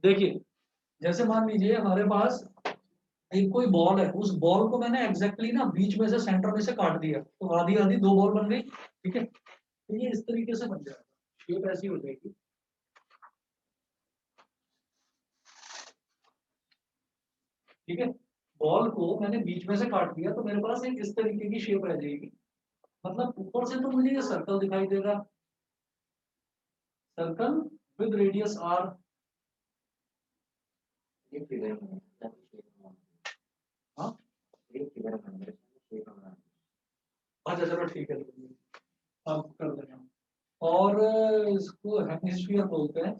देखिए, जैसे मान लीजिए हमारे पास एक कोई बॉल है, उस बॉल को मैंने एग्जैक्टली ना बीच में से सेंटर में से काट दिया, तो आधी आधी दो बॉल बन गई, ठीक है। तो ये इस तरीके से बन जाएगा, शेप ऐसी हो जाएगी, ठीक है। बॉल को मैंने बीच में से काट दिया तो मेरे पास एक इस तरीके की शेप रह जाएगी। मतलब ऊपर से तो मुझे ये सर्कल दिखाई देगा, सर्कल विद रेडियस आर। ये फिगर में है, ताकि शेप बना दे। हाँ, ये फिगर बन गया, शेप बना दे। अच्छा चलो ठीक है, आप कर देना। और इसको हेमिस्फीयर बोलते हैं।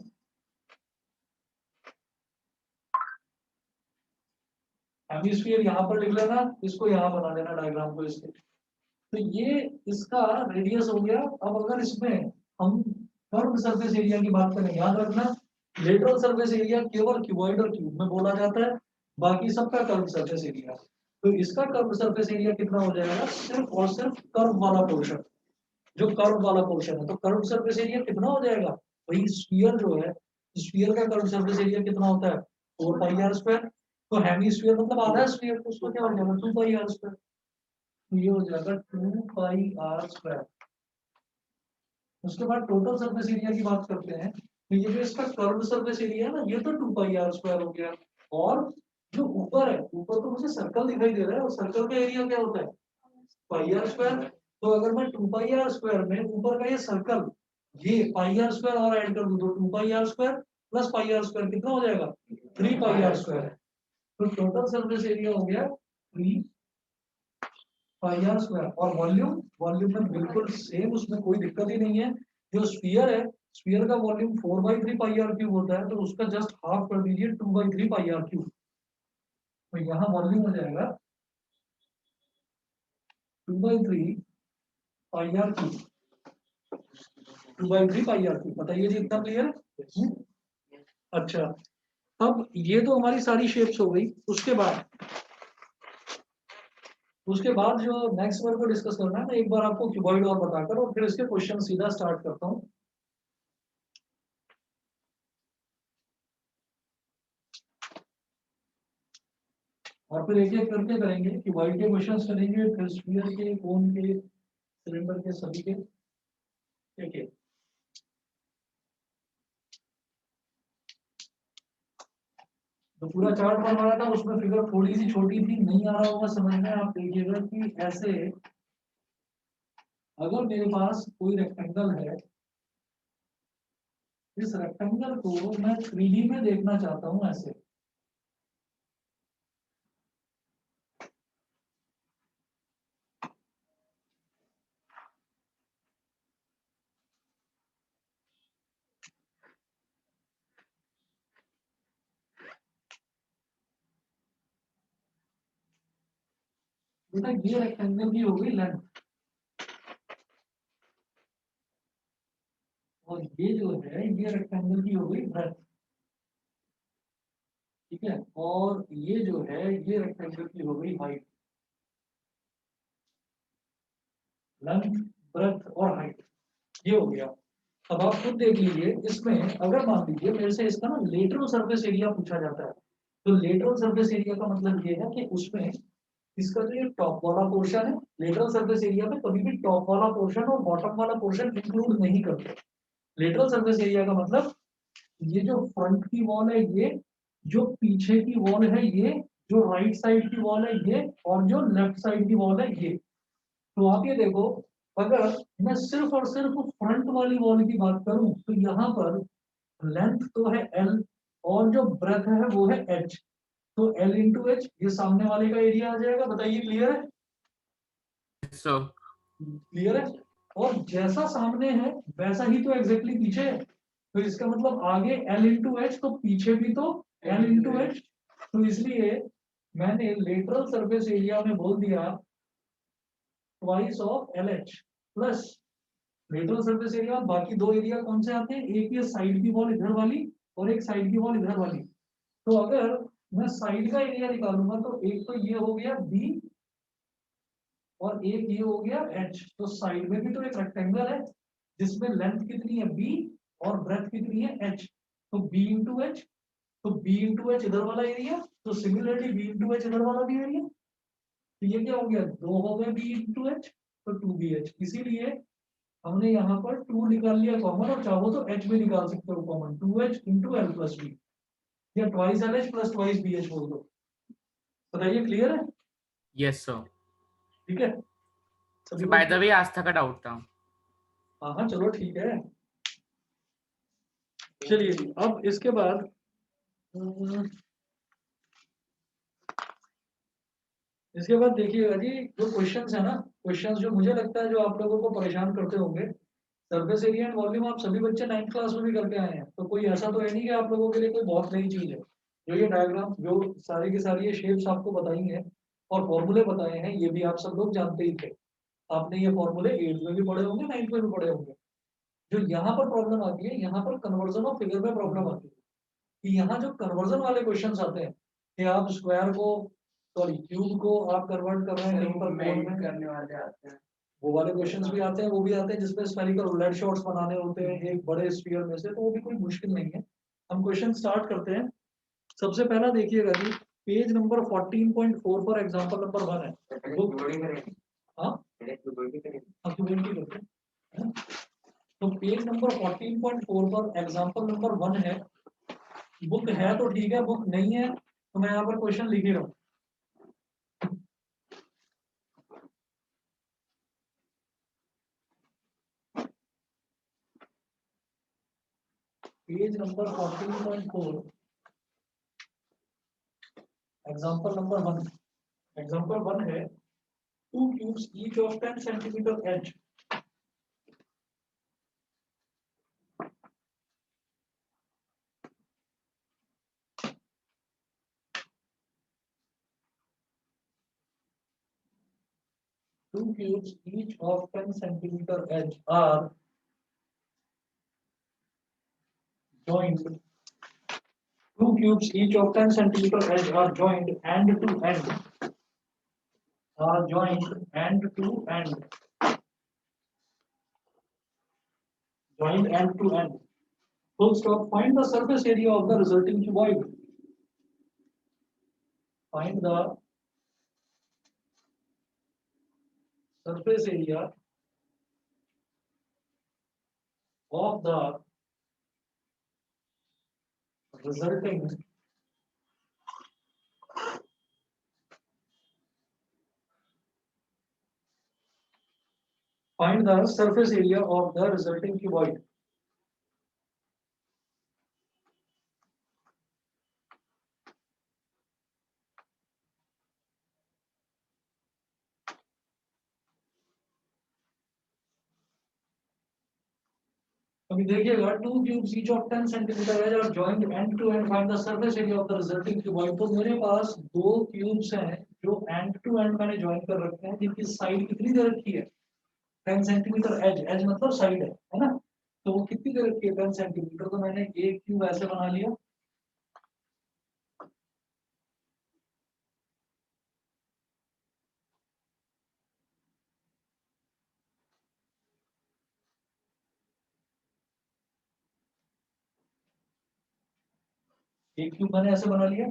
हेमिस्फीयर यहाँ पर लिख लेना, इसको यहाँ बना देना डायग्राम को इसके। तो ये इसका रेडियस हो गया। अब अगर इसमें हम कर्व सरफेस एरिया की बात करें, याद रखना लेटरल सरफेस एरिया केवल क्यूबॉइड और क्यूब में बोला जाता है, बाकी सबका कर्व सरफेस एरिया। तो इसका कर्व सरफेस एरिया कितना हो जाएगा, सिर्फ और सिर्फ कर्व वाला पोर्शन, जो कर्व वाला पोर्शन है। तो कर्व सरफेस एरिया कितना हो जाएगा, वही स्फीयर जो है, स्फीयर का कर्व सरफेस एरिया कितना होता है, 4 पाई r स्क्वायर। तो हेमी मतलब आधा स्फीयर, तो उसको क्या हो जाएगा, 2 पाई r स्क्वायर। तो ये हो जाएगा 2 पाई r स्क्वायर। उसके बाद टोटल सरफेस एरिया की बात करते हैं, तो ये जो इसका कर्व सरफेस एरिया है ना, ये तो 2 पाई r स्क्वायर हो गया। और जो ऊपर है, ऊपर तो मुझे सर्कल दिखाई दे रहा है, और सर्कल का एरिया क्या होता है, पाई r स्क्वायर। तो अगर मैं 2 पाई r स्क्वायर में ऊपर का ये सर्कल, ये पाई r स्क्वायर और ऐड कर दूं, तो 2 पाई r square plus pi r square कितना हो जाएगा, 3 पाई r स्क्वायर। तो टोटल सरफेस एरिया हो गया 3 पाई r स्क्वायर। और वॉल्यूम, वॉल्यूम में बिल्कुल सेम, उसमें कोई दिक्कत ही नहीं है। जो स्फीयर है, स्फीयर का वॉल्यूम 4/3 पाई r क्यूब होता है, तो उसका जस्ट हाफ कर दीजिए, 2/3 पाई r क्यूब। तो यहाँ वॉल्यूम हो जाएगा 2/3 पाई r क्यूब, 2/3 पाई r क्यूब। बताइए जी, इतना क्लियर है? अच्छा, अब ये तो हमारी सारी शेप्स हो गई। उसके बाद जो नेक्स्ट वर्ड को डिस्कस करना है, मैं एक बार आपको क्यूबॉइड और बताकर और फिर इसके क्वेश्चन सीधा स्टार्ट करता हूँ। और फिर एक एक करके करेंगे, क्यूबॉइड के क्वेश्चंस करेंगे, फिर स्फीयर के, कोन के, सिलेंडर के, सभी के। ठीक है। तो पूरा चार्ट बनवाया था, उसमें फिगर थोड़ी सी छोटी थी, नहीं आ रहा होगा समझ में। आप देखिएगा कि ऐसे, अगर मेरे पास कोई रेक्टेंगल है, इस रेक्टेंगल को मैं 3D में देखना चाहता हूँ ऐसे। बेटा ये रेक्टेंगल की हो गई लेंथ, और ये जो है ये रेक्टेंगल की हो गई ब्रेथ, ठीक है। और ये जो है ये रेक्टेंगल की हो गई हाइट, लेंथ, ब्रेथ और हाइट, ये हो गया। अब आप खुद देख लीजिए, इसमें अगर मान लीजिए मेरे से इसका ना लेटरल सरफेस एरिया पूछा जाता है, तो लेटरल सरफेस एरिया का मतलब ये है कि उसमें इसका जो ये टॉप वाला पोर्शन है, लेटरल सरफेस एरिया में कभी भी टॉप वाला पोर्शन और बॉटम वाला पोर्शन इंक्लूड नहीं करते। लेटरल सरफेस एरिया का मतलब ये जो फ्रंट की वॉल है ये, जो पीछे की वॉल है ये, जो राइट साइड की वॉल है ये, और जो लेफ्ट साइड की वॉल है ये। तो आप ये देखो, अगर मैं सिर्फ और सिर्फ फ्रंट वाली वॉल की बात करूं, तो यहाँ पर लेंथ तो है एल, और जो ब्रेथ है वो है एच। तो एल इंटू एच, ये सामने वाले का एरिया आ जाएगा। बताइए, क्लियर है? सो क्लियर है। और जैसा सामने है वैसा ही तो एग्जैक्टली पीछे है। तो इसका मतलब आगे एल इंटू एच, तो पीछे भी तो एल इंटू एच। तो इसलिए मैंने लेटरल सरफेस एरिया में बोल दिया twice of L H plus lateral surface area. बाकी दो एरिया कौन से आते हैं, एक ये साइड की वॉल इधर वाली, और एक साइड की वॉल इधर वाली। तो अगर मैं साइड का एरिया निकालूंगा, तो एक तो ये हो गया बी, और एक ये हो गया एच। तो साइड में भी तो एक रेक्टेंगल है जिसमें लेंथ कितनी है बी और ब्रेथ कितनी है एच। तो बी इंटू एच तो बी इंटू एच इधर वाला एरिया, तो सिमिलरली बी इंटू एच इधर वाला भी एरिया। तो ये क्या हो गया, 2 हो गए बी इंटू एच, तो 2bh। इसीलिए हमने यहाँ पर 2 निकाल लिया कॉमन, और चाहो तो h भी निकाल सकते हो common, 2h into L plus B, या twice L H plus twice B H बोल दो। बताइए, क्लियर है? Yes, sir. ठीक है, सभी So को by the clear? way, आस्था का डाउट था. हाँ हाँ, चलो ठीक है। चलिए जी, अब इसके बाद देखिएगा जी, जो क्वेश्चंस है ना, क्वेश्चंस जो मुझे लगता है जो आप लोगों को परेशान करते होंगे, सरफेस एरिया एंड वॉल्यूम आप सभी बच्चे 9th क्लास में भी करके आए हैं, तो कोई ऐसा तो है नहीं कि आप लोगों के लिए कोई बहुत नई चीज है। जो ये डायग्राम, जो सारी की सारी ये शेप्स आपको बताई हैं और फॉर्मूले बताए हैं, ये भी आप सब लोग जानते ही थे। आपने ये फॉर्मूले 8th में भी पढ़े होंगे, 9th में भी पढ़े होंगे। जो यहाँ पर प्रॉब्लम आती है, यहाँ पर कन्वर्जन ऑफ फिगर में प्रॉब्लम आती है, कि यहाँ जो कन्वर्जन वाले क्वेश्चंस आते हैं कि आप स्क्वायर को, सॉरी क्यूब को आप कन्वर्ट कर रहे हैं कहीं पर कोण में करने वाले आते हैं, वो वाले क्वेश्चंस भी आते हैं, वो भी आते हैं जिसमें स्फेरिकल रूलेट शॉट्स बनाने होते हैं एक बड़े स्फीयर में से, तो वो भी कोई मुश्किल नहीं है। हम क्वेश्चन स्टार्ट करते हैं। सबसे पहला देखिएगा जी, पेज नंबर 14.4 पर एग्जांपल नंबर 1 है। बुक, हाँ अक्यूमेंटी करते हैं। तो पेज नंबर 14.4 पर एग्जांपल नंबर 1 है। बुक है तो ठीक है, बुक नहीं है तो मैं यहाँ पर क्वेश्चन लिख ही रहा हूँ। Page number 14.4 example number 1। Example 1 है 2 cubes each of 10 centimeter edge. Two cubes each of 10 centimeter edge are joined. Two cubes each of 10 centimeter edge are joined end to end. Are joined end to end. Joined end to end. Full stop. Find the surface area of the resulting cuboid. Find the surface area of the resulting find the surface area of the resulting cuboid. अभी देखिएगा 2 cubes each of 10 centimeter edge are joined end to end, find the surface area of the resulting cuboid। तो मेरे पास 2 cubes हैं जो end to end मैंने join कर रखे हैं, जिनकी साइड कितनी दे रखी है 10 सेंटीमीटर। एज एज मतलब साइड है ना, तो वो कितनी दे रखी है 10 सेंटीमीटर। तो मैंने एक क्यूब ऐसे बना लिया, एक क्यूब मैंने ऐसे बना लिया।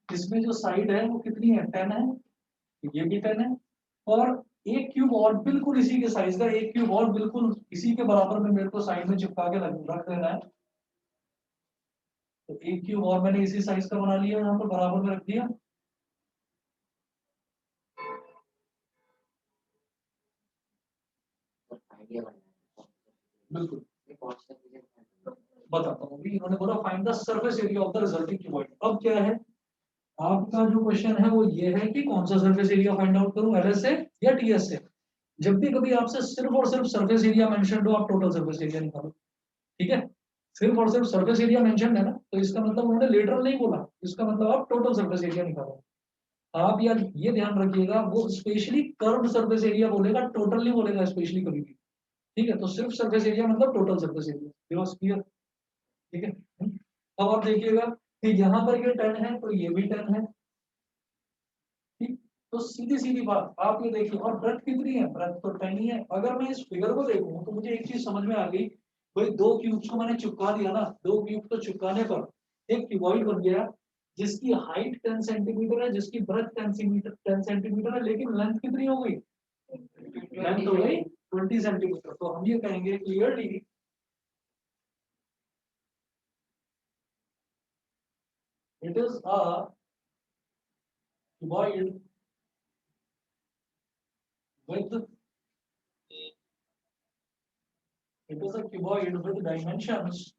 इसमें जो साइड है वो कितनी है 10 है, ये भी 10 है। और एक क्यूब और बिल्कुल इसी के साइज का, एक क्यूब और बिल्कुल इसी के बराबर में मेरे को साइड में चिपका के रख देना है। तो एक क्यूब और मैंने इसी साइज का बना लिया, यहाँ पर बराबर में रख दिया। बिल्कुल बताता हूँ। अभी इन्होंने बोला find the surface area of the resulting cuboid. अब क्या है आपका जो क्वेश्चन है वो ये है कि कौन सा सरफेस एरिया फाइंड आउट करूं, एलएस से या टीएस से। जब भी कभी आपसे सिर्फ और सिर्फ सरफेस एरिया मेंशन हो, आप टोटल सरफेस एरिया निकालो। ठीक है, सिर्फ और सिर्फ सरफेस एरिया मेंशन है ना, तो इसका मतलब उन्होंने लेटरल नहीं बोला, इसका मतलब आप टोटल सरफेस एरिया निकालो। आप यार ये ध्यान रखिएगा, वो स्पेशली कर्व्ड सरफेस एरिया बोलेगा, टोटल नहीं बोलेगा स्पेशली कभी भी। ठीक है, तो सिर्फ सरफेस एरिया मतलब टोटल सरफेस एरिया, क्लियर। ठीक है, अब आप देखिएगा कि यहाँ पर ये 10 है तो ये भी 10 है। ठीक, तो सीधी सीधी बात आप ये देखिए, और ब्रेथ कितनी है, ब्रेथ तो 10 ही है। अगर मैं इस फिगर को देखूं तो मुझे एक चीज समझ में आ गई, भाई 2 क्यूब्स को मैंने चिपका दिया ना, 2 क्यूब को चिपकाने पर एक क्यूबॉइड बन गया जिसकी हाइट 10 सेंटीमीटर है, जिसकी ब्रेथ 10 सेंटीमीटर है, लेकिन लेंथ कितनी हो गई? लेंथ हो गई 20 सेंटीमीटर। तो हम ये कहेंगे clearly it is a cuboid with dimensions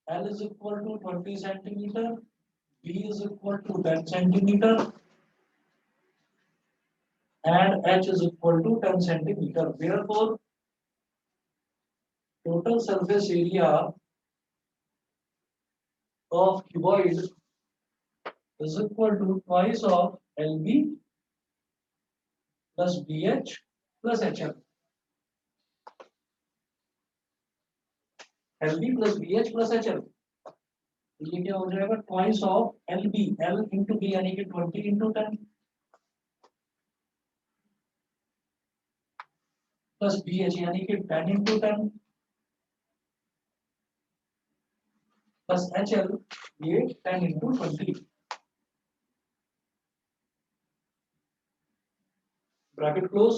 L is equal to 20 centimeter, B is equal to 10 centimeter, and H is equal to 10 centimeter. Therefore, total surface area of cuboid is equal to twice of LB plus BH plus HL. LB plus BH plus HL. ये क्या हो जाएगा? Twice of LB, L into B यानी कि 20 into 10 plus BH यानी कि 10 into 10 plus HL ये 10 into 20। Bracket close.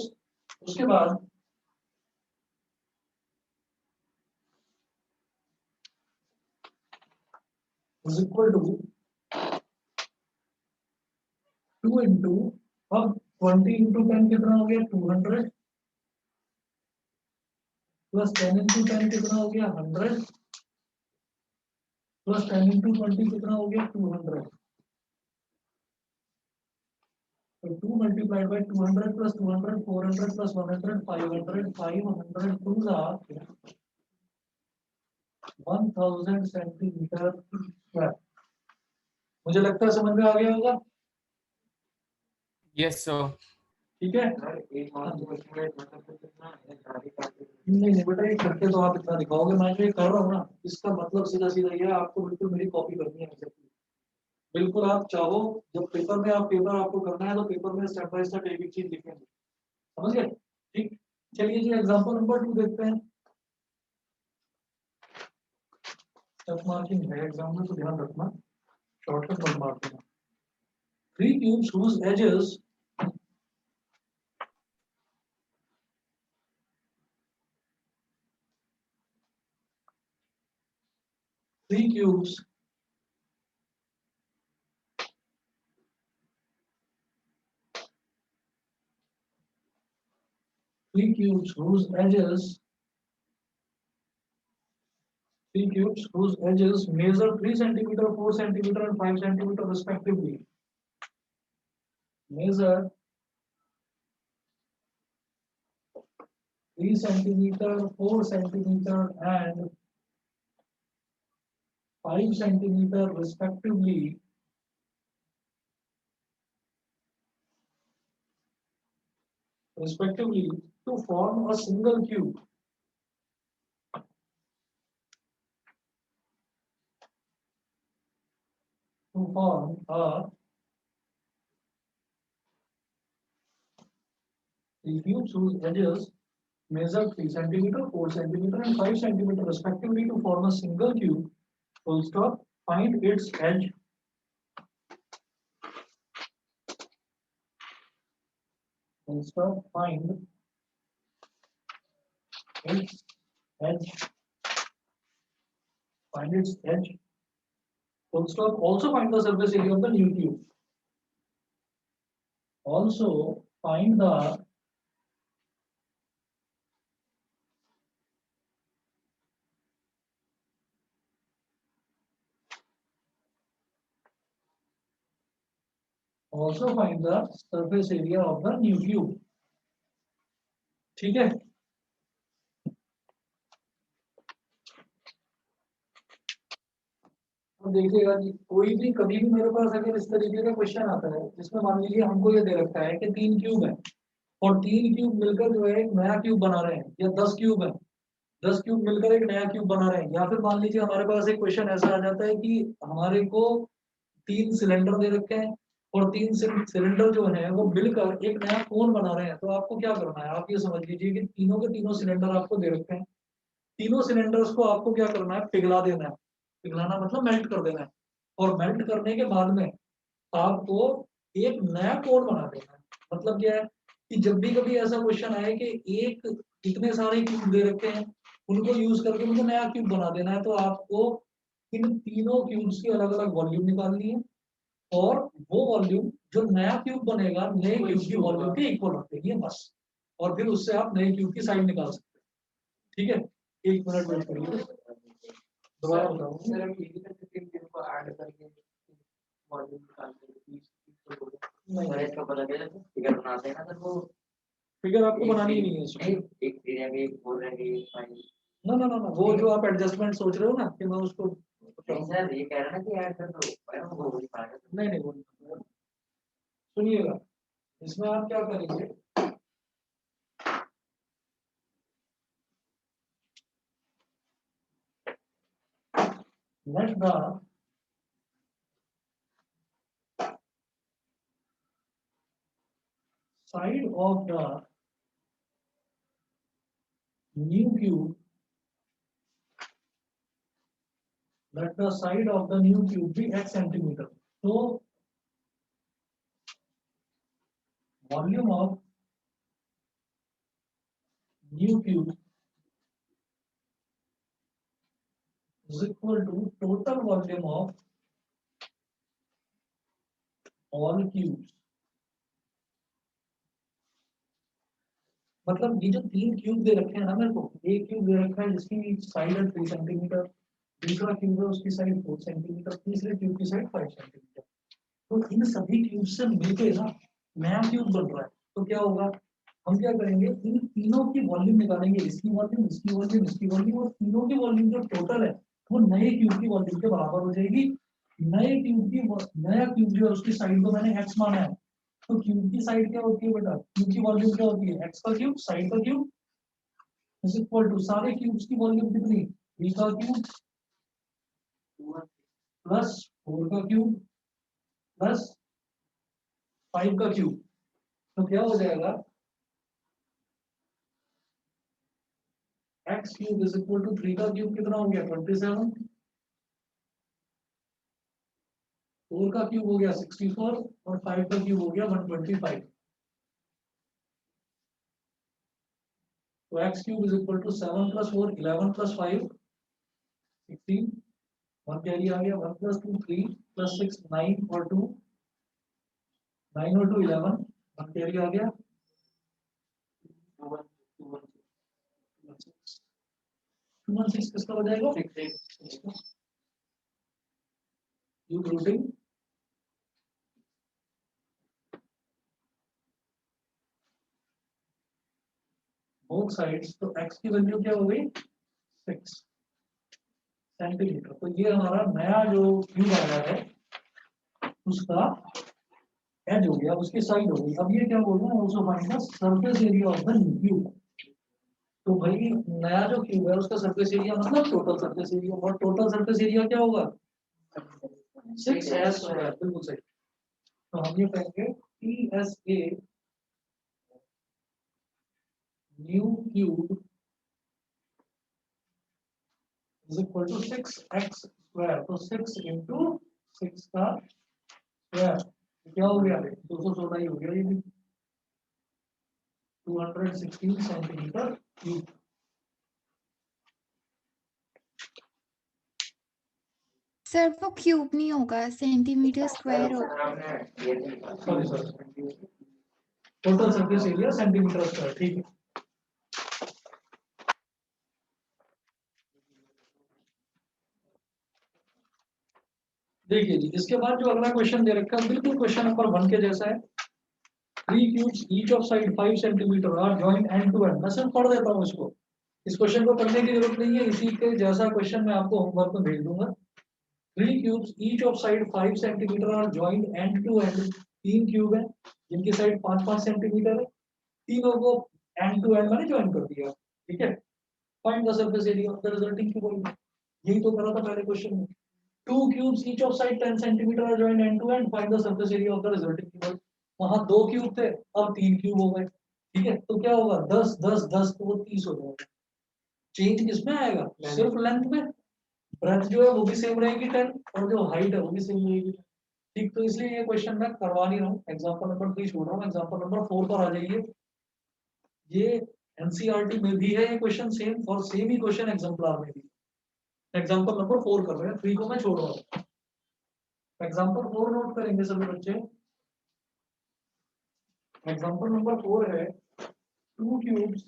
उसके बाद is equal to 2 इंटू, अब 20 इंटू 10 कितना हो गया? 200 प्लस 10 इंटू 10 कितना हो गया? 100 प्लस 10 इंटू 20 कितना हो गया? 200। तो 2 multiplied by 200 plus 200, 400 plus 100, 500, 500 2 are 1000 centimetre square. मुझे लगता है समझ में आ गया होगा। Yes, sir. ठीक है? सर एक और क्वेश्चन है, मतलब कितना है सारी बातें। नहीं बेटा, ये करके तो आप इतना दिखाओगे, मैं जो ये कर रहा हूँ ना, इसका मतलब सीधा सीधा ये है, आपको बिल्कुल मेरी कॉपी करनी है ऐसे। बिल्कुल आप चाहो, जब पेपर में आप पेपर आपको करना है तो पेपर में स्टेप बाय स्टेप एक एक चीज लिखेंगे। समझ गए? ठीक। चलिए जी, एग्जांपल नंबर 2 देखते हैं। स्टेप मार्किंग है एग्जाम में, तो ध्यान रखना, शॉर्टकट मत मार देना। 3 cubes whose edges three cubes whose edges measure 3 centimeter, 4 centimeter, and 5 centimeter respectively. Measure 3 centimeter, 4 centimeter, and 5 centimeter respectively. To form a single cube. To form a three cubes whose edges measure 3 centimeter, 4 centimeter, and 5 centimeter respectively to form a single cube. Full stop. Find its edge. Full stop. Find its edge. Find its edge. Full stop. Also find the surface area of the new cube. Also find the surface area of the new cube. ठीक है? अब देखिएगा जी, कोई भी कभी भी मेरे पास अगर इस तरीके का क्वेश्चन आता है जिसमें मान लीजिए हमको ये दे रखा है कि 3 क्यूब है और 3 क्यूब मिलकर जो है एक नया क्यूब बना रहे हैं, या 10 क्यूब है, 10 क्यूब मिलकर एक नया क्यूब बना रहे हैं, या फिर मान लीजिए हमारे पास एक क्वेश्चन ऐसा आ जाता है कि हमारे को 3 सिलेंडर दे रखे हैं और 3 सिलेंडर जो है वो मिलकर एक नया कोन बना रहे हैं। तो आपको क्या करना है, आप ये समझ लीजिए कि तीनों के तीनों सिलेंडर आपको दे रखे हैं, तीनों सिलेंडर्स को आपको क्या करना है? पिघला देना है। पिघलाना मतलब मेल्ट कर देना है, और मेल्ट करने के बाद में आपको एक नया कोड बना देना है। मतलब क्या है कि जब भी कभी ऐसा क्वेश्चन आए कि एक इतने सारे क्यूब दे रखे हैं, उनको यूज करके मुझे नया क्यूब बना देना है, तो आपको इन तीनों क्यूब्स की अलग अलग वॉल्यूम निकालनी है, और वो वॉल्यूम जो नया क्यूब बनेगा नए क्यूब की वॉल्यूम के इक्वल रखेगी बस, और फिर उससे आप नए क्यूब की साइड निकाल सकते हैं। ठीक है, 1 मिनट वेट करिए, दोबारा बताऊँ। सर हम ये भी कर सकते हैं कि इनको ऐड करके वॉल्यूम निकाल के और इसका पता चले तो फिगर बनाते हैं ना सर, वो फिगर आपको बनानी ही नहीं है इसमें। एक एरिया में एक बोल रहे हैं फाइल। ना ना ना ना, वो जो आप एडजस्टमेंट सोच रहे हो ना कि मैं उसको नहीं सर, ये कह रहा ना कि ऐड कर दो, मैं वो बोल पा रहा नहीं नहीं, वो सुनिएगा, इसमें आप क्या करेंगे, let the side of the new cube, let the side of the new cube be x centimeter. So volume of new cube is equal to total volume of all cubes. मतलब ये जो 3 क्यूब दे रखे हैं ना मेरे को, एक cube दे रखा है जिसकी साइड है 3 सेंटीमीटर, दूसरा क्यूब है उसकी साइड 4 सेंटीमीटर, तीसरे क्यूब की साइड 5 सेंटीमीटर। तो इन सभी क्यूब से मिलके ना नया क्यूब बन रहा है। तो क्या होगा, हम क्या करेंगे, इन तीनों की वॉल्यूम निकालेंगे, इसकी वॉल्यूम, इसकी वॉल्यूम, इसकी वॉल्यूम, और तीनों की वॉल्यूम जो टोटल है वो नए क्यूब की वॉल्यूम के बराबर हो जाएगी। नए क्यूब की नया क्यूब जो है उसकी साइड को मैंने x माना है, तो क्यूब की साइड क्या होती है बेटा, क्यूब की वॉल्यूम क्या होती है, x का क्यूब साइड का क्यूब इज इक्वल टू सारे क्यूब्स की वॉल्यूम कितनी, b का क्यूब प्लस 4 का क्यूब प्लस 5 का क्यूब। तो क्या हो जाएगा, x cube is equal to 3 का क्यूब कितना हो गया 27, 4 का क्यूब हो गया 64, और 5 का क्यूब हो गया 125। तो x cube is equal to 7 plus 4 11 plus 5 16, 1 carry आ गया, 1 प्लस 2 3 प्लस 6 9 और 2 9 और 2 11, 1 कैरी आ गया, 216 किसका हो जाएगा, क्यूब रूटिंग बोथ साइड्स। तो x की वैल्यू क्या हो गई 6 सेंटीमीटर। तो ये हमारा नया जो क्यूब आया है उसका एज हो गया, उसकी साइड हो गई। अब ये क्या बोल रहे हैं, also find the surface area of the new cube. तो भाई नया जो क्यूब है उसका सरफेस एरिया मतलब टोटल सरफेस एरिया, और टोटल सरफेस एरिया क्या होगा 6s स्क्वायर, बिल्कुल सही। तो हम ये कहेंगे TSA new cube is equal to 6x square। तो 6 into 6 का स्क्वायर क्या हो गया 216 ही हो गया, ये भी 216 सेंटीमीटर क्यूब। सर वो क्यूब नहीं होगा, सेंटीमीटर स्क्वायर होगा। Sorry sorry, total surface area centimetre square, ठीक है। देखिए जी, इसके बाद जो अगला क्वेश्चन दे रखा है बिल्कुल क्वेश्चन नंबर 1 के जैसा है। 3 cubes each of side 5 centimetre are joint end to end. मैं सिर्फ पढ़ देता हूँ इसको, इस क्वेश्चन को पढ़ने की जरूरत नहीं है, इसी के जैसा क्वेश्चन मैं आपको होमवर्क में भेज दूंगा। 3 cubes each of side 5 centimetre are joint end to end. 3 cube है जिनकी साइड 5-5 सेंटीमीटर है, तीनों को एंड टू एंड मैंने ज्वाइन कर दिया, ठीक है। Find the surface area of the resulting cube. यही तो करा था पहले क्वेश्चन में। 2 cubes each of side 10 centimeter are joined end to end, find the surface area of the resulting cube। वहां 2 क्यूब थे, अब 3 क्यूब हो गए, ठीक है। तो क्या होगा 10 10 10 तो वो 30 हो जाएगा। चेंज किसमें आएगा, सिर्फ लेंथ में। ब्रेथ जो है वो भी सेम रहेगी 10 और जो हाइट है वो भी सेम रहेगी। ठीक, तो इसलिए ये क्वेश्चन मैं करवा नहीं रहा हूँ, एग्जाम्पल नंबर 3 छोड़ रहा हूँ, एग्जाम्पल नंबर 4 पर आ जाइए। ये एनसीईआरटी में भी है ये क्वेश्चन सेम, और सेम ही क्वेश्चन एग्जाम्पलर में भी। एग्जाम्पल नंबर 4 कर रहे हैं, 3 को मैं छोड़ रहा हूँ। एग्जाम्पल 4 नोट करेंगे सभी बच्चे। एग्जाम्पल नंबर 4 है 2 cubes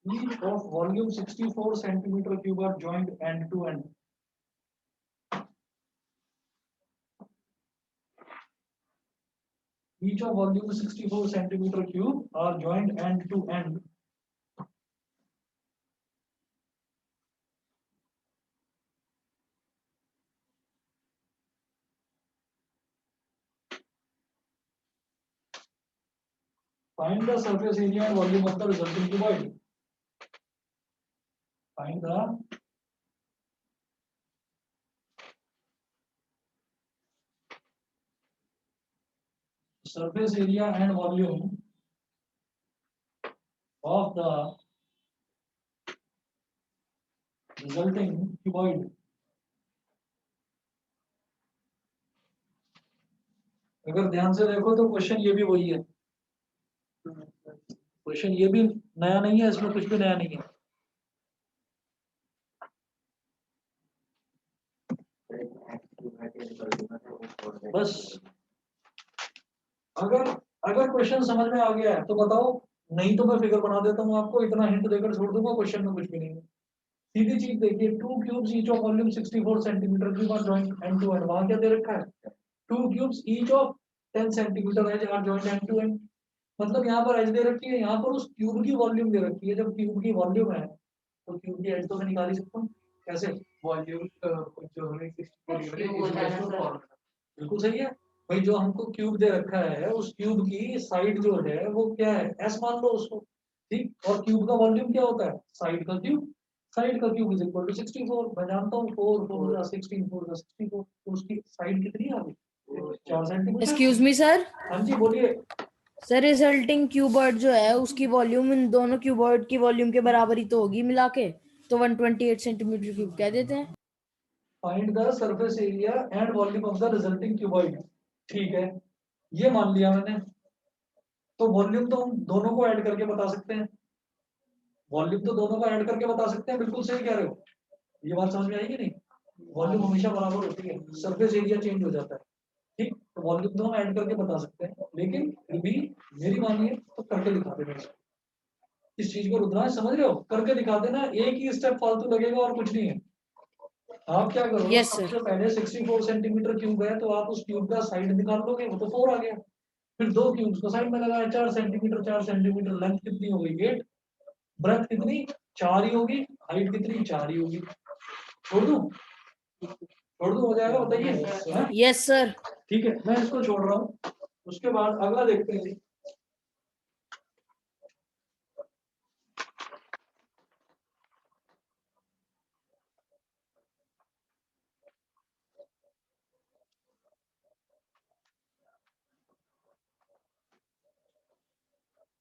each of volume 64 centimeter cube are joined end to end. Each of volume 64 centimeter cube are joined end to end. Find the surface area and volume of the resulting cuboid. Find the surface area and volume of the resulting cuboid. अगर ध्यान से देखो तो question ये भी वही है, question ये भी नया नहीं है, इसमें कुछ भी नया नहीं है। बस अगर अगर क्वेश्चन समझ में आ गया है तो बताओ, नहीं तो मैं फिगर बना देता हूँ आपको, इतना हिंट देकर छोड़ दूंगा, क्वेश्चन में कुछ भी नहीं है। सीधी चीज देखिए, 2 cubes each of volume 64 centimetre cube are joint end to end. वहां क्या दे रखा है? 2 cubes each of 10 centimetre edge are joint end to end. मतलब यहाँ पर एज दे रखी है, यहाँ पर उस क्यूब की वॉल्यूम दे रखी है। जब क्यूब की वॉल्यूम है तो क्यूब की एज तो मैं निकाल ही सकता हूँ। कैसे? वॉल्यूम जो हमें 64 बिल्कुल सही है भाई, जो हमको क्यूब दे रखा है उस क्यूब की साइड जो है वो क्या है? एस मान लो उसको। ठीक, और क्यूब का वॉल्यूम क्या होता है? साइड का क्यूब। साइड का क्यूब इज इक्वल टू 64। मैं जानता हूँ 4 4 16 4 64, तो उसकी साइड कितनी आ गई? 4 सेंटीमीटर। एक्सक्यूज मी सर, हाँ जी बोलिए। सर रिजल्टिंग क्यूबॉइड जो है उसकी वॉल्यूम इन दोनों क्यूबॉइड की वॉल्यूम के बराबर ही तो होगी मिला के, तो 128 सेंटीमीटर क्यूब कह देते हैं। Find the surface area and volume of the resulting cuboid. ठीक है, ये मान लिया मैंने। तो वॉल्यूम तो हम दोनों को ऐड करके बता सकते हैं, वॉल्यूम तो दोनों को ऐड करके बता सकते हैं। बिल्कुल सही कह रहे हो, ये बात समझ में आएगी नहीं? वॉल्यूम हमेशा बराबर होती है, सरफेस एरिया चेंज हो जाता है। ठीक, तो वॉल्यूम तो हम ऐड करके बता सकते हैं, लेकिन फिर भी मेरी मानिए तो करके दिखा देना इसको। इस चीज को रुद्रांश समझ रहे हो? करके दिखा देना, एक ही स्टेप फालतू लगेगा और कुछ नहीं है। आप क्या करो, Yes, sir. सबसे पहले 64 सेंटीमीटर क्यूब है तो आप उस क्यूब का साइड निकाल लोगे, वो तो 4 आ गया। फिर दो क्यूब्स को साइड में लगाया, 4 सेंटीमीटर 4 सेंटीमीटर, लेंथ कितनी हो गई? 8। ब्रेथ कितनी? 4 ही होगी। हाइट कितनी? 4 ही होगी। छोड़ दूं? छोड़ दूं, हो जाएगा? बताइए। हाँ? Yes sir. ठीक है, मैं इसको छोड़ रहा हूँ। उसके बाद अगला देखते हैं जी।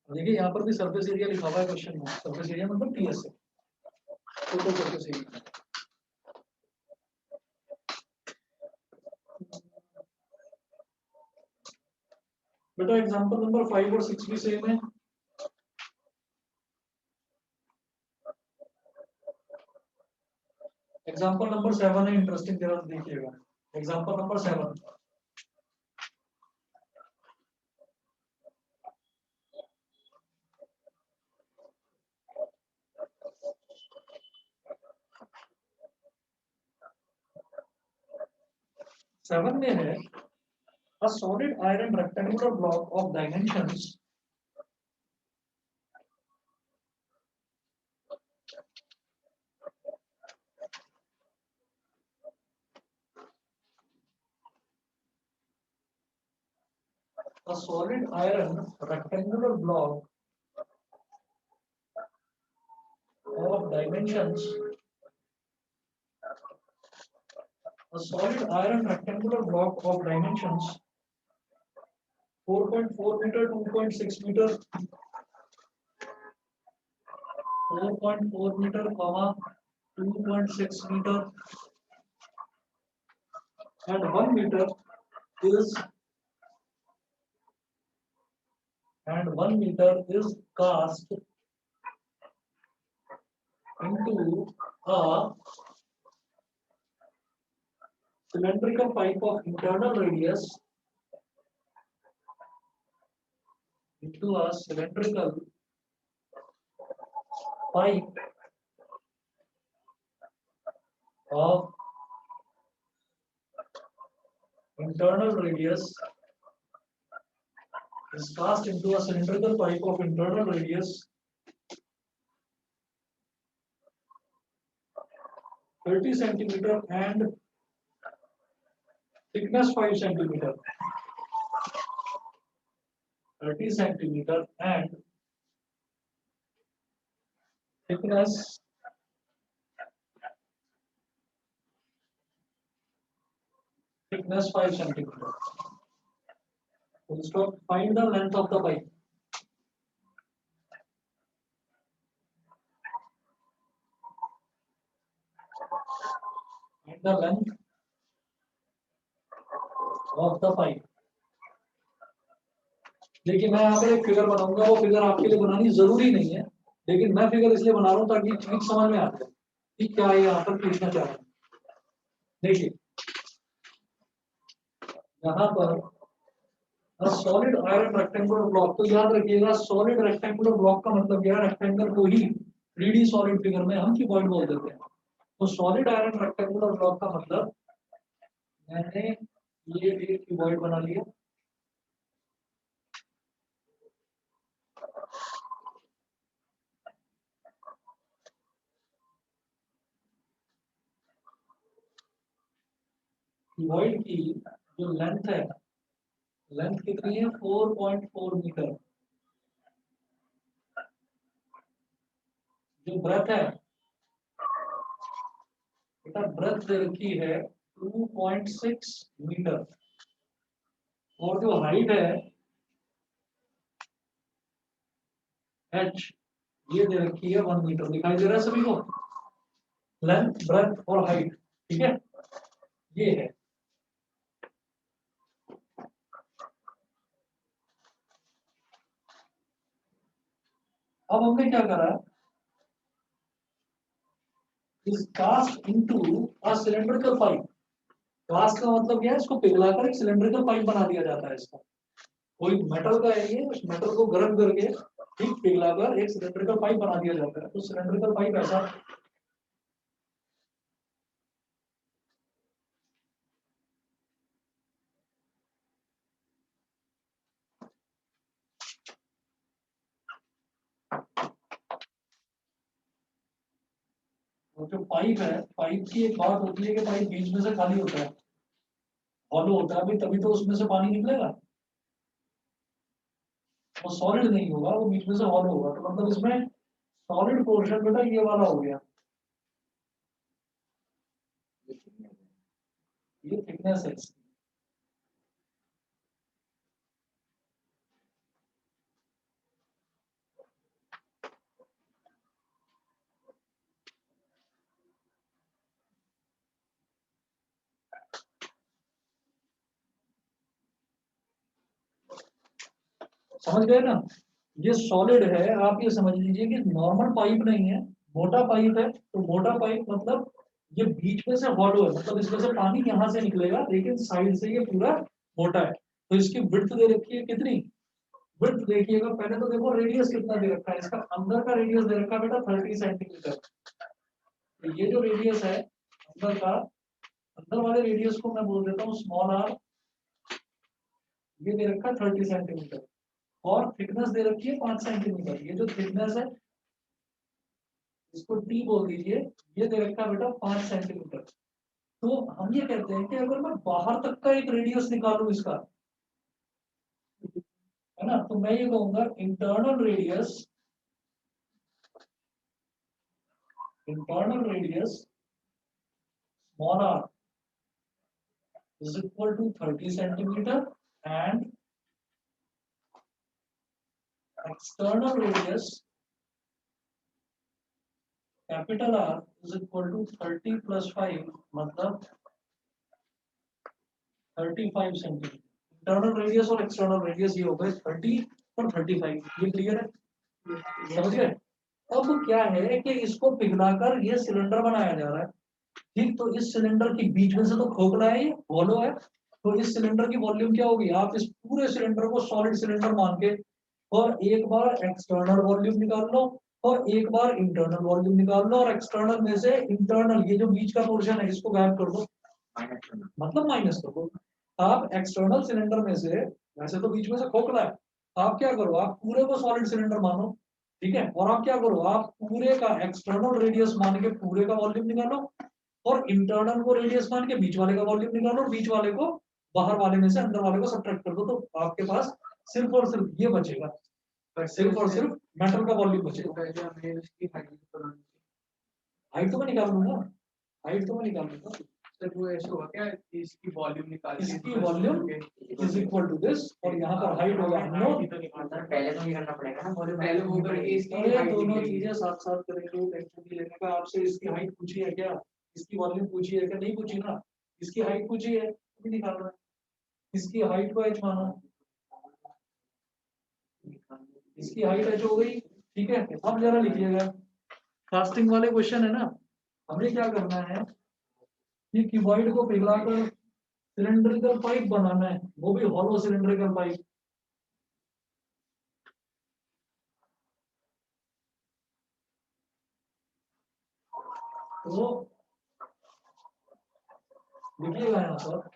देखिए यहाँ पर भी सरफेस एरिया लिखा हुआ है क्वेश्चन में। सरफेस एरिया मतलब टीएस है, टोटल सरफेस एरिया। बेटा एग्जांपल नंबर 5 और 6 भी सेम है। एग्जांपल नंबर 7 है, इंटरेस्टिंग, जरा देखिएगा। Example number 7। सेवन में है a solid iron rectangular block of dimensions a solid iron rectangular block of dimensions, a solid iron rectangular block of dimensions 4.4 meter, 2.6 meter, 4.4 meter, 2.6 meter, and 1 meter is cast into a cylindrical pipe of internal radius of internal radius is cast into a cylindrical pipe of internal radius 30 centimeter and thickness 5 centimeter. 30 centimeter and thickness 5 centimeter. Full stop. Find the length of the pipe. Find the length of the pipe. देखिए मैं यहाँ पर एक figure बनाऊंगा, वो figure आपके लिए बनानी जरूरी नहीं है, लेकिन मैं फिगर इसलिए बना रहा हूँ ताकि चीज समझ में आ जाए कि क्या ये यहाँ पर पूछना चाह रहा है। देखिए यहाँ पर सॉलिड आयरन रेक्टेंगुलर ब्लॉक, तो याद रखिएगा सॉलिड रेक्टेंगुलर ब्लॉक का मतलब क्या है, रेक्टेंगल को ही 3D सॉलिड फिगर में हम क्यूबॉइड बोल देते हैं। तो सॉलिड आयरन रेक्टेंगुलर ब्लॉक का मतलब मैंने ये एक क्यूबॉइड बना लिया, क्यूबॉइड की जो लेंथ है, लेंथ कितनी है 4.4 मीटर, जो ब्रेथ है बेटा ब्रेथ दे रखी है 2.6 मीटर, और जो हाइट है h ये दे रखी है 1 मीटर। दिखाई दे रहा है सभी को, लेंथ ब्रेथ और हाइट, ठीक है ये है। अब हमने क्या करा, is cast into a cylindrical pipe. Cast का मतलब क्या है, इसको पिघलाकर एक सिलेंड्रिकल पाइप बना दिया जाता है। इसका कोई मेटल का है, ये उस मेटल को गर्म करके ठीक पिघलाकर एक सिलेंड्रिकल पाइप बना दिया जाता है। तो सिलेंड्रिकल पाइप ऐसा और जो पाइप है, पाइप की एक बात होती है कि पाइप बीच में से खाली होता है, हॉलो होता है, अभी तभी तो उसमें से पानी निकलेगा, वो सॉलिड नहीं होगा, वो बीच में से हॉलो होगा। तो मतलब इसमें सॉलिड पोर्शन बेटा ये वाला हो गया, ये थिकनेस है। समझ गए ना, ये सॉलिड है। आप ये समझ लीजिए कि नॉर्मल पाइप नहीं है, मोटा पाइप है। तो मोटा पाइप मतलब ये बीच में से हॉलो है, मतलब इसमें से पानी यहाँ से निकलेगा, लेकिन साइड से ये पूरा मोटा है। तो इसकी विड्थ दे रखी है कितनी, विड्थ देखिएगा पहले तो देखो रेडियस कितना दे रखा है, इसका अंदर का रेडियस दे रखा है बेटा 30 सेंटीमीटर। तो ये जो रेडियस है अंदर का, अंदर वाले रेडियस को मैं बोल देता हूँ स्मॉल आर, ये दे रखा है 30 सेंटीमीटर, और थिकनेस दे रखी है 5 सेंटीमीटर। ये जो थिकनेस है इसको टी बोल दीजिए, ये दे रखा है बेटा 5 सेंटीमीटर। तो हम ये कहते हैं कि अगर मैं बाहर तक का एक रेडियस निकालूं इसका, है ना, तो मैं ये कहूंगा internal radius internal radius small r is equal to 30 centimeter and external radius capital R is equal to 30 plus 5 मतलब 35 सेंटीमीटर. इंटरनल रेडियस और एक्सटर्नल रेडियस ये हो गए 30 और 35. ये क्लियर है? समझ गए? अब क्या है कि इसको पिघलाकर ये सिलेंडर बनाया जा रहा है. ठीक, तो इस सिलेंडर के बीच में से तो खोखला है, ये होलो है. तो इस सिलेंडर की वॉल्यूम क्या होगी? आप इस पूरे सिलेंडर को सॉलिड सिलेंडर मान के और एक बार एक्सटर्नल वॉल्यूम निकाल लो और एक बार इंटरनल वॉल्यूम निकाल लो और एक्सटर्नल में से इंटरनल ये जो बीच का पोर्शन है इसको गायब कर दो, मतलब माइनस कर दो. आप एक्सटर्नल सिलेंडर में से, वैसे तो बीच में से खोखला है, आप क्या करो, आप पूरे को सॉलिड सिलेंडर मानो. ठीक है, और आप क्या करो, आप पूरे का एक्सटर्नल रेडियस मान के पूरे का वॉल्यूम निकालो और इंटरनल को रेडियस मान के बीच वाले का वॉल्यूम निकालो और बीच वाले को बाहर वाले में से अंदर वाले को सब्ट्रैक्ट कर दो. तो आपके पास सिर्फ और सिर्फ ये बचेगा, सिर्फ और सिर्फ मेटल का वॉल्यूम बचेगा. हाइट तो मैं निकाल लूंगा, हाइट तो मैं निकाल लूंगा. सर वो ऐसे हुआ क्या कि इसकी वॉल्यूम निकाल इसकी volume is equal to this और यहाँ पर हाइट होगा नो. पहले तो ये करना पड़ेगा ना, वॉल्यूम पहले वो करके इसकी अरे height दोनों निकालेंगे. चीजें साथ साथ करेंगे. टेंशन नहीं लेने का. आपसे इसकी हाइट पूछी है क्या, इसकी वॉल्यूम पूछी है क्या? नहीं पूछी ना. इसकी हाइट पूछी है तो भी निकालना है. इसकी हाइट को h मानो, इसकी हाइट h हो गई. ठीक है, अब जरा लिखिएगा, कास्टिंग वाले क्वेश्चन है ना. हमें क्या करना है, ये क्यूबॉइड को पिघलाकर सिलेंड्रिकल पाइप बनाना है, वो भी हॉलो सिलेंड्रिकल पाइप. तो लिखिएगा यहाँ पर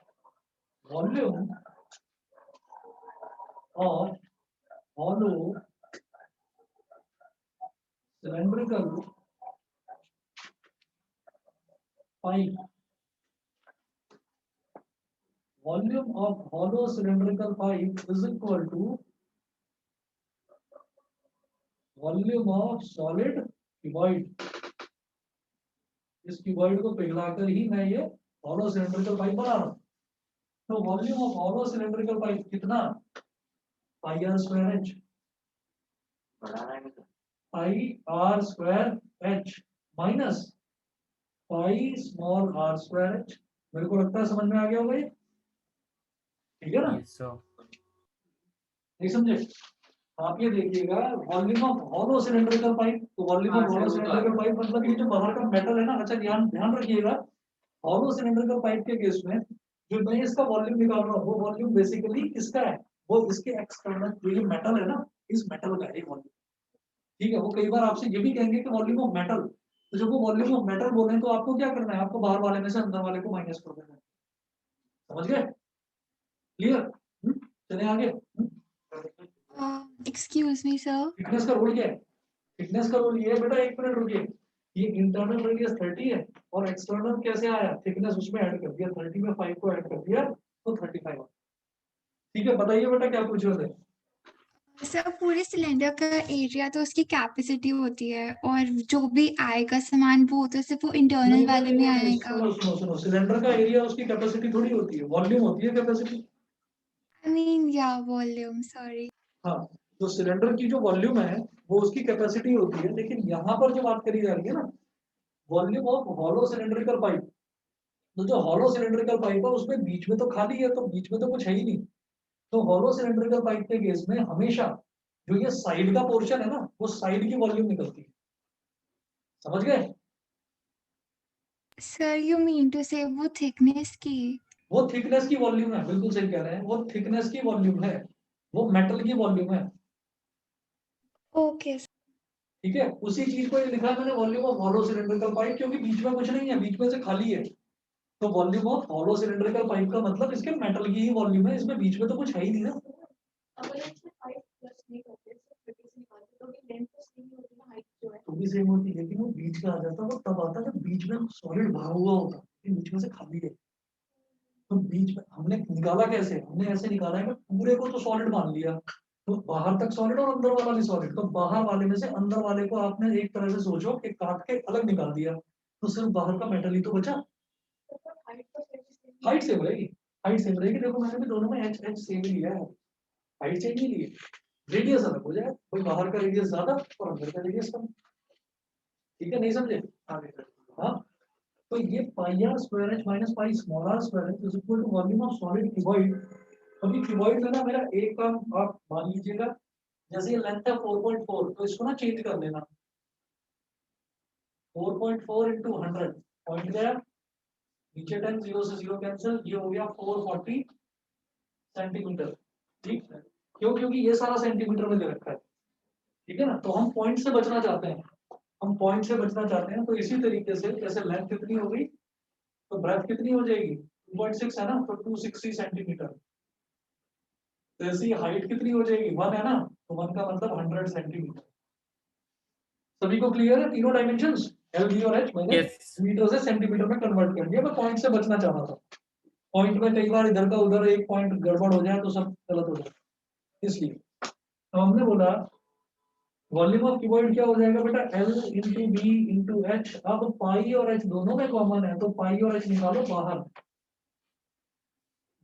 volume of hollow cylindrical pipe, volume of hollow cylindrical pipe is equal to volume of solid cuboid. इस क्यूबॉइड को पिघलाकर ही मैं ये हॉलो सिलेंड्रिकल पाइप बना रहा हूँ. तो volume of hollow cylindrical pipe कितना, pi R square H, pi R square H minus pi small R square H. मेरे को लगता है समझ में आ गया होगा ये. ठीक है ना? Yes, sir. नहीं समझे? आप ये देखिएगा volume of hollow cylindrical pipe. तो volume of hollow cylindrical pipe मतलब ये जो बाहर का मेटल है ना. अच्छा ध्यान ध्यान रखिएगा, हॉलो सिलेंड्रिकल पाइप के केस में जो मैं इसका वॉल्यूम निकाल रहा हूँ वो वॉल्यूम बेसिकली किसका है, वो इसके एक्सटर्नल जो ये मेटल है ना, इस मेटल का है वॉल्यूम. ठीक है, वो कई बार आपसे ये भी कहेंगे कि वॉल्यूम ऑफ मेटल. तो जब वो वॉल्यूम ऑफ मेटल बोले तो आपको क्या करना है, आपको बाहर वाले में से अंदर वाले को माइनस कर देना है. समझ गए? क्लियर? चले आगे. Excuse me, sir. थिकनेस का रोल क्या है? थिकनेस का रोल ये है बेटा, एक मिनट रुकिए. ये इंटरनल रेडियस 30 है और एक्सटर्नल कैसे आया, थिकनेस उसमें ऐड कर दिया, 30 में 5 को ऐड कर दिया तो 35 आ. ठीक है, बताइए बेटा क्या पूछ रहे थे. सर पूरे सिलेंडर का एरिया तो उसकी कैपेसिटी होती है और जो भी आएगा सामान वो तो सिर्फ वो इंटरनल वाले में आएगा. सुनो सुनो सुनो, सिलेंडर का एरिया उसकी कैपेसिटी थोड़ी होती है, वॉल्यूम होती है capacity. I mean, yeah, volume. Sorry. हाँ, तो सिलेंडर की जो वॉल्यूम है वो उसकी कैपेसिटी होती है. लेकिन यहाँ पर जो बात करी जा रही है ना, volume of hollow cylindrical pipe. तो जो हॉलो सिलेंड्रिकल पाइप है उसमें बीच में तो खाली है, तो बीच में तो कुछ है ही नहीं. तो हॉलो सिलेंड्रिकल पाइप के केस में हमेशा जो ये साइड का पोर्शन है ना, वो साइड की वॉल्यूम निकलती है. समझ गए? Sir, you mean to say वो thickness की? वो थिकनेस की वॉल्यूम है, बिल्कुल सही कह रहे हैं, वो थिकनेस की वॉल्यूम है, वो मेटल की वॉल्यूम है. Okay. ठीक है, उसी चीज को ये लिखा है मैंने, volume of hollow cylindrical pipe, क्योंकि बीच में कुछ नहीं है, बीच में से खाली है. तो volume of hollow cylindrical pipe का मतलब इसके मेटल की ही वॉल्यूम है, इसमें बीच में तो कुछ है ही नहीं ना. तो भी सेम होती है, लेकिन वो बीच का आ जाता है, वो तब आता है जब बीच में सॉलिड भरा हुआ होता है, बीच में से खाली है. तो बीच में हमने निकाला कैसे, हमने ऐसे निकाला है कि पूरे को तो सॉलिड मान लिया, तो बाहर तक सॉलिड और अंदर वाला भी सॉलिड, तो बाहर वाले में से अंदर वाले को आपने एक तरह से सोचो कि काट के अलग निकाल दिया, तो सिर्फ बाहर का मेटल ही तो बचा। हाइट सेम रहेगी, हाइट सेम रहेगी। देखो मैंने भी दोनों में एच एच सेम ही लिया है, हाइट चेंज नहीं ली, रेडियस अलग हो जाए, कोई बाहर का रेडियस ज्यादा और अंदर का रेडियस कम। ठीक है, नहीं समझे? हाँ, तो ये pi R square H minus pi small R square H is equal to volume of solid cuboid. अभी क्यूबॉइड में ना मेरा एक काम आप मान लीजिएगा, जैसे ये लेंथ है 4.4, तो इसको ना चेंज कर लेना, 4.4 into 100 पॉइंट गया नीचे, 10 0 से 0 कैंसिल, ये हो गया 440 सेंटीमीटर। ठीक है, क्यों? क्योंकि ये सारा सेंटीमीटर में दे रखा है। ठीक है ना, तो हम पॉइंट से बचना चाहते हैं, हम पॉइंट से बचना चाहते हैं, तो इसी तरीके से जैसे लेंथ कितनी हो गई तो ब्रेथ कितनी हो जाएगी, 2.6 है ना, तो 260 सेंटीमीटर। तो ऐसी हाइट कितनी हो जाएगी, 1 है ना, तो 1 का मतलब 100 सेंटीमीटर। सभी को क्लियर है? तीनों डायमेंशंस एल बी और एच मैंने Yes. मीटर से सेंटीमीटर में कन्वर्ट कर दिया, मैं पॉइंट से बचना चाह रहा था। पॉइंट में कई बार इधर का उधर एक पॉइंट गड़बड़ हो जाए तो सब गलत हो जाए, इसलिए तो हमने बोला वॉल्यूम ऑफ क्यूबॉइड क्या हो जाएगा बेटा, L into B into H. अब पाई और एच दोनों में कॉमन है, तो पाई और एच निकालो बाहर,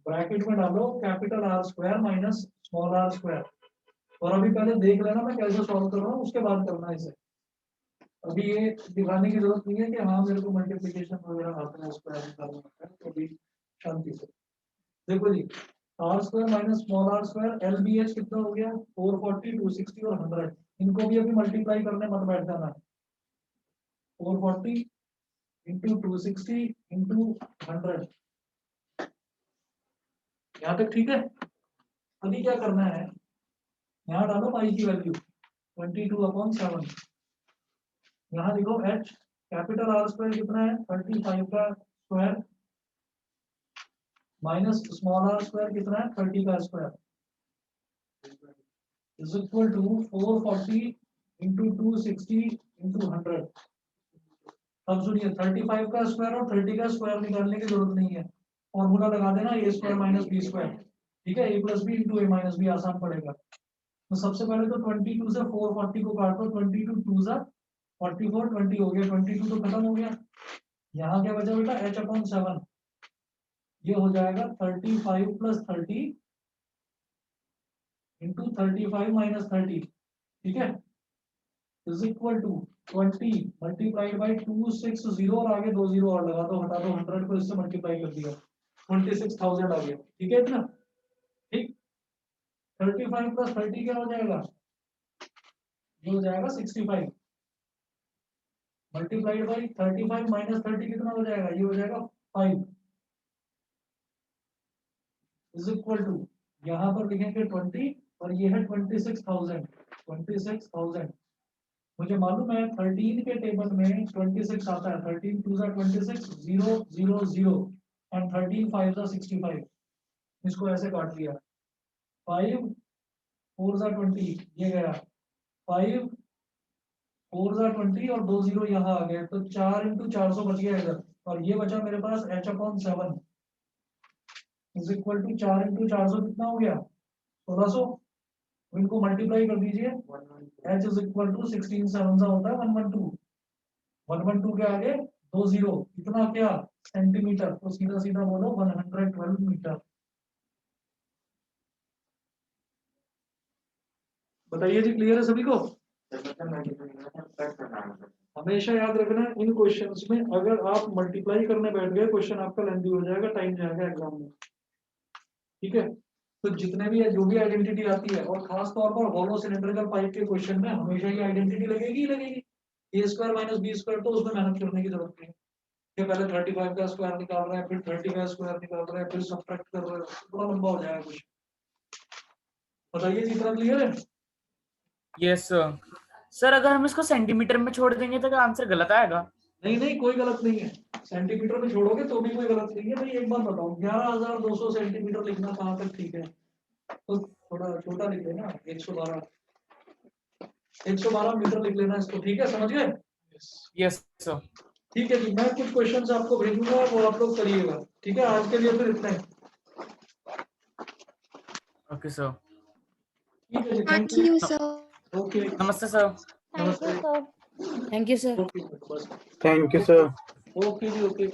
ब्रैकेट में डालो capital R square minus small R square. और अभी पहले देख लेना मैं कैसे सॉल्व कर रहा हूँ, उसके बाद करना है इसे। अभी ये दिखाने की जरूरत नहीं है कि हाँ मेरे को मल्टीप्लिकेशन वगैरह आता है, स्क्वायर निकालना होता है, तो अभी शांति से देखो जी। R square minus small R square, L B H कितना हो गया, 440 260 और 100। इनको भी अभी मल्टीप्लाई करने मत बैठ जाना, 440 इंटू 260 इंटू 100। यहाँ तक ठीक है? अभी क्या करना है, यहाँ डालो पाई की वैल्यू 22/7। यहाँ लिखो h, कैपिटल आर स्क्वायर कितना है 35 का square minus small R square कितना है 30 का square is equal to 440 into 260 into 100। अब सुनिए 35 का स्क्वायर और 30 का स्क्वायर निकालने की जरूरत नहीं है, फॉर्मूला लगा देना ए स्क्वायर माइनस बी स्क्वायर। ठीक है, ए प्लस बी इंटू ए माइनस बी, आसान पड़ेगा। तो सबसे पहले तो 22 से 440 को काट दो, 22 2 जा 44, 20 हो गया, 22 तो खत्म हो गया। यहाँ क्या बचा बेटा, h/7, ये हो जाएगा 35 प्लस 30 इंटू 35 माइनस 30। ठीक है, is equal to 20 multiplied by 260 और आगे 2 जीरो और लगा दो, हटा दो 100 को इससे मल्टीप्लाई कर दिया, 26,000 आ गया। ठीक है इतना? ठीक, 35 प्लस 30 क्या हो जाएगा, ये हो जाएगा 65 मल्टीप्लाइड बाई 35 माइनस 30 कितना हो जाएगा, ये हो जाएगा 5 इज इक्वल टू, यहाँ पर लिखेंगे 20 और ये है 26,000। मुझे मालूम है 13 के टेबल में 26 आता है, 13 2 26 0 0 0 एंड 13 5 65। इसको ऐसे काट लिया, 5 4 20 ये गया, 5 4 20 और 2 जीरो यहाँ आ गए, तो 4 इंटू 400 बच गया इधर, और ये बचा मेरे पास h/7 is equal to 4 into 400 कितना हो गया 1600। इनको मल्टीप्लाई कर दीजिए, h इज इक्वल टू 16 7 होता है 112, 112 के आगे 2 जीरो, इतना क्या सेंटीमीटर, तो सीधा सीधा बोलो 112 मीटर। बताइए जी, क्लियर है सभी को? हमेशा याद रखना इन क्वेश्चंस में अगर आप मल्टीप्लाई करने बैठ गए क्वेश्चन आपका लेंथी हो जाएगा, टाइम जाएगा एग्जाम में। ठीक है, तो जितने भी है जो भी आइडेंटिटी आती है, और खास तौर पर होलो सिलेंड्रिकल पाइप के क्वेश्चन में हमेशा ये आइडेंटिटी लगेगी ही लगेगी, ए स्क्वायर माइनस बी स्क्वायर, तो उसमें मेहनत करने की जरूरत नहीं है कि पहले 35 का स्क्वायर निकाल रहे हैं, फिर 30 का स्क्वायर निकाल रहे हैं, फिर सब्ट्रैक्ट कर रहे हैं, बड़ा लंबा हो जाएगा कुछ। बताइए जी, इतना क्लियर है? Yes sir. सर अगर हम इसको सेंटीमीटर में छोड़ देंगे तो क्या आंसर गलत आएगा? नहीं नहीं, कोई गलत नहीं है, सेंटीमीटर में छोड़ोगे तो भी कोई गलत नहीं है। भाई एक बार बताओ, 11,200 सेंटीमीटर लिखना कहाँ तक ठीक है? तो थोड़ा छोटा लिख लेना, 112 मीटर लिख लेना इसको। ठीक है, समझ गए? Yes sir. ठीक है जी, मैं कुछ क्वेश्चंस आपको भेजूंगा, वो आप लोग करिएगा। ठीक है, आज के लिए फिर इतना ही। Okay sir. ठीक है जी, thank thank you. You sir. Okay, नमस्ते sir. Thank you sir. Thank you sir. Okay बस, थैंक यू सर। ओके जी, ओके।